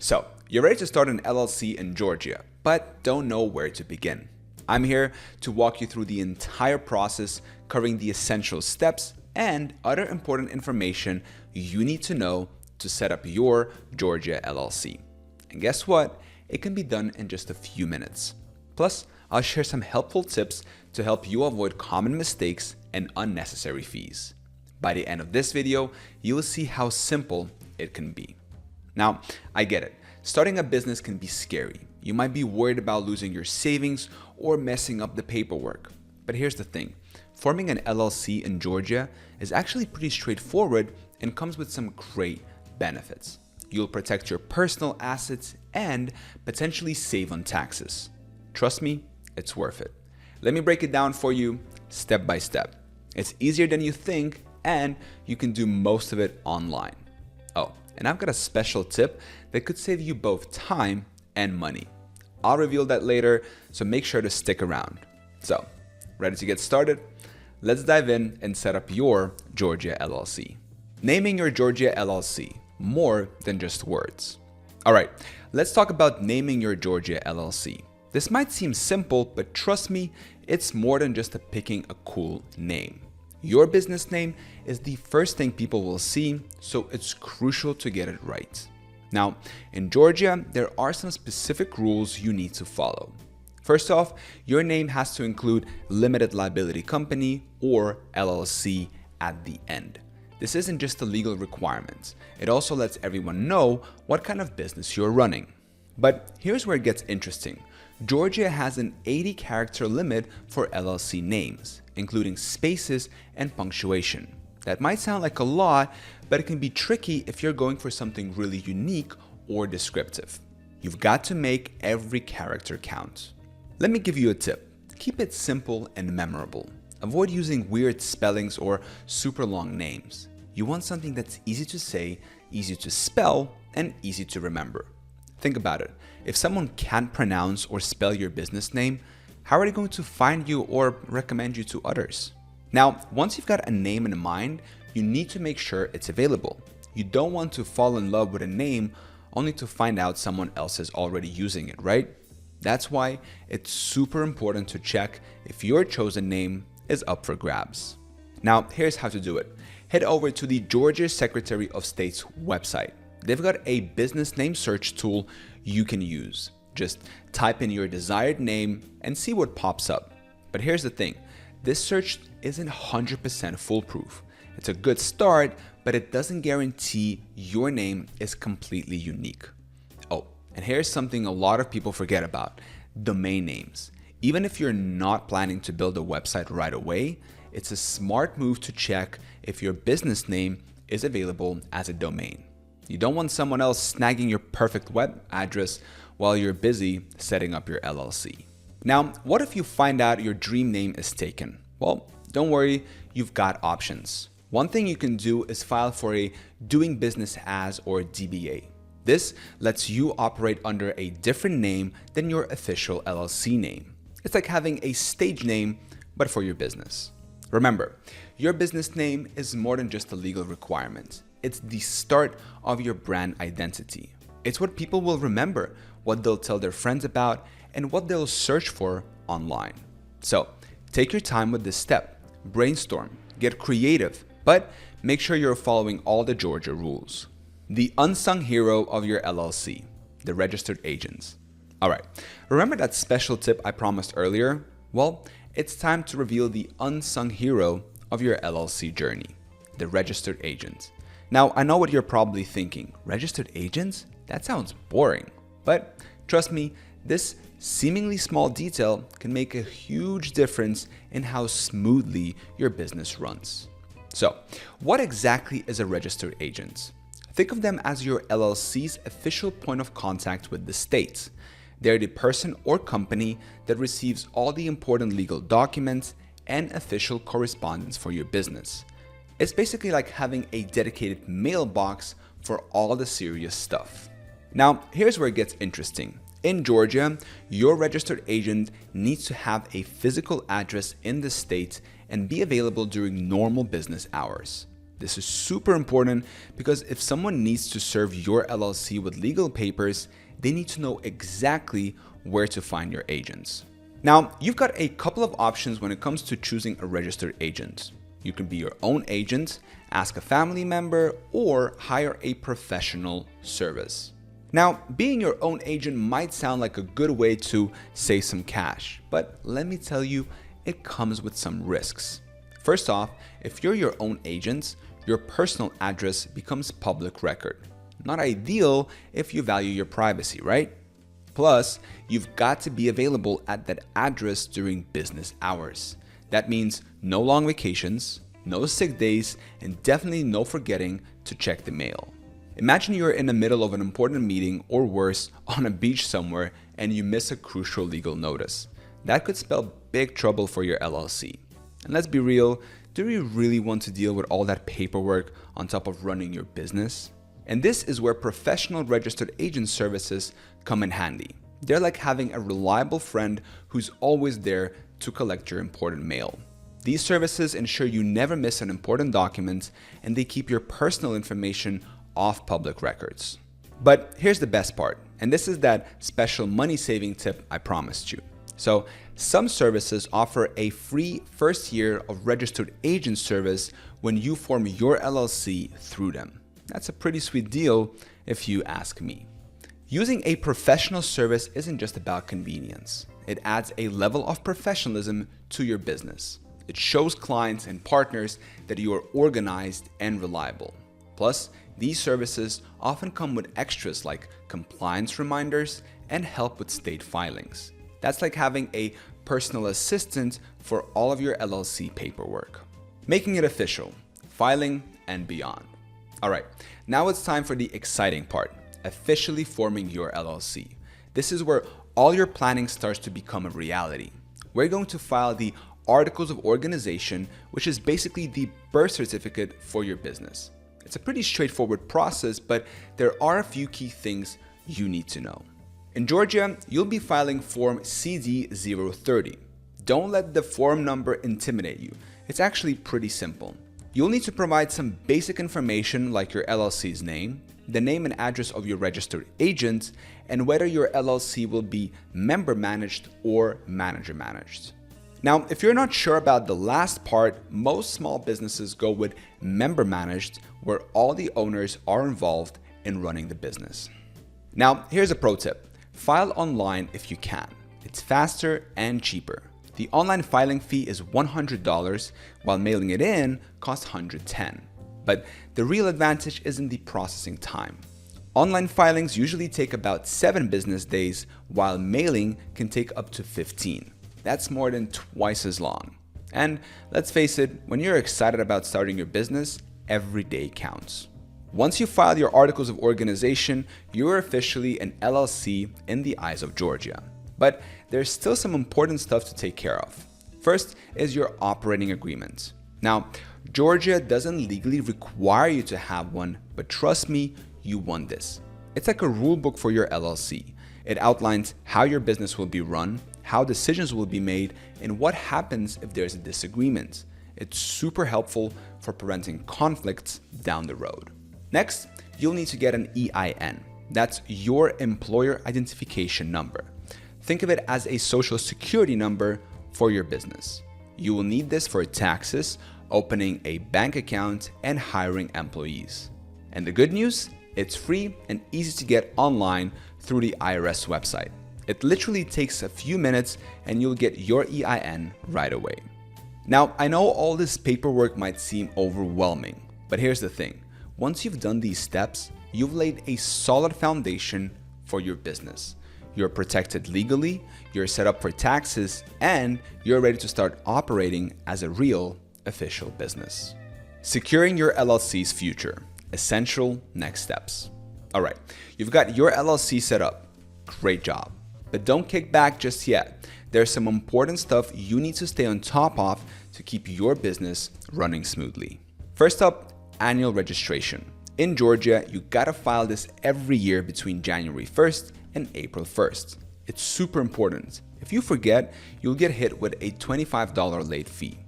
So, you're ready to start an LLC in Georgia, but don't know where to begin. I'm here to walk you through the entire process, covering the essential steps and other important information you need to know to set up your Georgia LLC. And guess what? It can be done in just a few minutes. Plus, I'll share some helpful tips to help you avoid common mistakes and unnecessary fees. By the end of this video, you will see how simple it can be. Now, I get it. Starting a business can be scary. You might be worried about losing your savings or messing up the paperwork. But here's the thing. Forming an LLC in Georgia is actually pretty straightforward and comes with some great benefits. You'll protect your personal assets and potentially save on taxes. Trust me, it's worth it. Let me break it down for you step by step. It's easier than you think, and you can do most of it online. Oh, and I've got a special tip that could save you both time and money. I'll reveal that later, so make sure to stick around. So, ready to get started? Let's dive in and set up your Georgia LLC. Naming your Georgia LLC, more than just words. All right, let's talk about naming your Georgia LLC. This might seem simple, but trust me, it's more than just picking a cool name. Your business name is the first thing people will see, so it's crucial to get it right. Now, in Georgia, there are some specific rules you need to follow. First off, your name has to include limited liability company or LLC at the end. This isn't just a legal requirement. It also lets everyone know what kind of business you're running. But here's where it gets interesting. Georgia has an 80-character limit for LLC names, including spaces and punctuation. That might sound like a lot, but it can be tricky if you're going for something really unique or descriptive. You've got to make every character count. Let me give you a tip. Keep it simple and memorable. Avoid using weird spellings or super long names. You want something that's easy to say, easy to spell, and easy to remember. Think about it. If someone can't pronounce or spell your business name, how are they going to find you or recommend you to others? Now, once you've got a name in mind, you need to make sure it's available. You don't want to fall in love with a name only to find out someone else is already using it, right? That's why it's super important to check if your chosen name is up for grabs. Now, here's how to do it. Head over to the Georgia Secretary of State's website. They've got a business name search tool you can use. Just type in your desired name and see what pops up. But here's the thing, this search isn't 100% foolproof. It's a good start, but it doesn't guarantee your name is completely unique. Oh, and here's something a lot of people forget about, domain names. Even if you're not planning to build a website right away, it's a smart move to check if your business name is available as a domain. You don't want someone else snagging your perfect web address while you're busy setting up your LLC. Now, what if you find out your dream name is taken? Well, don't worry, you've got options. One thing you can do is file for a doing business as or DBA. This lets you operate under a different name than your official LLC name. It's like having a stage name, but for your business. Remember, your business name is more than just a legal requirement. It's the start of your brand identity. It's what people will remember, what they'll tell their friends about, and what they'll search for online. So, take your time with this step. Brainstorm, get creative, but make sure you're following all the Georgia rules. The unsung hero of your LLC, the registered agents. All right, remember that special tip I promised earlier? Well, it's time to reveal the unsung hero of your LLC journey, the registered agent. Now, I know what you're probably thinking. Registered agents? That sounds boring. But trust me, this seemingly small detail can make a huge difference in how smoothly your business runs. So, what exactly is a registered agent? Think of them as your LLC's official point of contact with the state. They're the person or company that receives all the important legal documents and official correspondence for your business. It's basically like having a dedicated mailbox for all the serious stuff. Now, here's where it gets interesting. In Georgia, your registered agent needs to have a physical address in the state and be available during normal business hours. This is super important because if someone needs to serve your LLC with legal papers, they need to know exactly where to find your agents. Now, you've got a couple of options when it comes to choosing a registered agent. You can be your own agent, ask a family member, or hire a professional service. Now, being your own agent might sound like a good way to save some cash, but let me tell you, it comes with some risks. First off, if you're your own agent, your personal address becomes public record. Not ideal if you value your privacy, right? Plus, you've got to be available at that address during business hours. That means no long vacations, no sick days, and definitely no forgetting to check the mail. Imagine you're in the middle of an important meeting or worse, on a beach somewhere and you miss a crucial legal notice. That could spell big trouble for your LLC. And let's be real, do you really want to deal with all that paperwork on top of running your business? And this is where professional registered agent services come in handy. They're like having a reliable friend who's always there to collect your important mail. These services ensure you never miss an important document and they keep your personal information off public records. But here's the best part, and this is that special money saving tip I promised you. So some services offer a free first year of registered agent service when you form your LLC through them. That's a pretty sweet deal if you ask me. Using a professional service isn't just about convenience. It adds a level of professionalism to your business. It shows clients and partners that you are organized and reliable. Plus, these services often come with extras like compliance reminders and help with state filings. That's like having a personal assistant for all of your LLC paperwork. Making it official, filing, and beyond. All right, now it's time for the exciting part, officially forming your LLC. This is where all your planning starts to become a reality. We're going to file the Articles of Organization, which is basically the birth certificate for your business. It's a pretty straightforward process, but there are a few key things you need to know. In Georgia, you'll be filing Form CD030. Don't let the form number intimidate you. It's actually pretty simple. You'll need to provide some basic information like your LLC's name, the name and address of your registered agent, and whether your LLC will be member managed or manager managed. Now, if you're not sure about the last part, most small businesses go with member managed, where all the owners are involved in running the business. Now, here's a pro tip. File online if you can. It's faster and cheaper. The online filing fee is $100, while mailing it in costs $110. But the real advantage isn't the processing time. Online filings usually take about 7 business days, while mailing can take up to 15. That's more than twice as long. And let's face it, when you're excited about starting your business, every day counts. Once you file your Articles of Organization, you're officially an LLC in the eyes of Georgia. But there's still some important stuff to take care of. First is your operating agreement. Now, Georgia doesn't legally require you to have one, but trust me, you want this. It's like a rule book for your LLC. It outlines how your business will be run, how decisions will be made, and what happens if there's a disagreement. It's super helpful for preventing conflicts down the road. Next, you'll need to get an EIN. That's your employer identification number. Think of it as a social security number for your business. You will need this for taxes, opening a bank account, and hiring employees. And the good news? It's free and easy to get online through the IRS website. It literally takes a few minutes and you'll get your EIN right away. Now, I know all this paperwork might seem overwhelming, but here's the thing. Once you've done these steps, you've laid a solid foundation for your business. You're protected legally, you're set up for taxes, and you're ready to start operating as a real official business. Securing your LLC's future. Essential next steps. All right, you've got your LLC set up. Great job. But don't kick back just yet. There's some important stuff you need to stay on top of to keep your business running smoothly. First up, annual registration. In Georgia, you gotta file this every year between January 1st and April 1st. It's super important. If you forget, you'll get hit with a $25 late fee.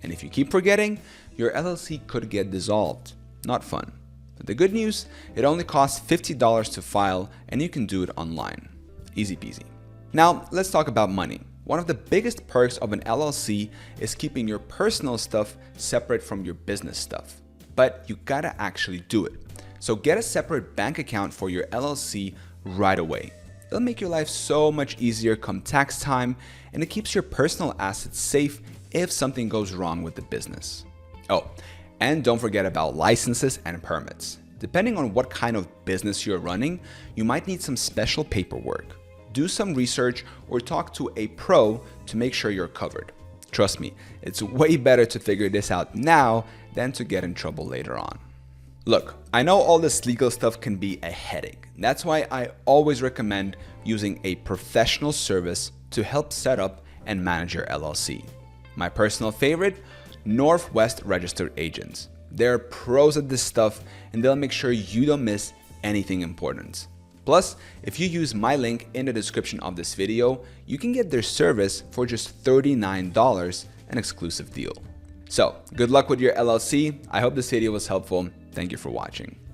And if you keep forgetting, your LLC could get dissolved. Not fun. But the good news, it only costs $50 to file and you can do it online. Easy peasy. Now, let's talk about money. One of the biggest perks of an LLC is keeping your personal stuff separate from your business stuff. But you gotta actually do it. So get a separate bank account for your LLC right away. It'll make your life so much easier come tax time, and it keeps your personal assets safe if something goes wrong with the business. Oh, and don't forget about licenses and permits. Depending on what kind of business you're running, you might need some special paperwork. Do some research or talk to a pro to make sure you're covered. Trust me, it's way better to figure this out now than to get in trouble later on. Look, I know all this legal stuff can be a headache. That's why I always recommend using a professional service to help set up and manage your LLC. My personal favorite, Northwest Registered Agents. They're pros at this stuff and they'll make sure you don't miss anything important. Plus, if you use my link in the description of this video, you can get their service for just $39, an exclusive deal. So, good luck with your LLC. I hope this video was helpful. Thank you for watching.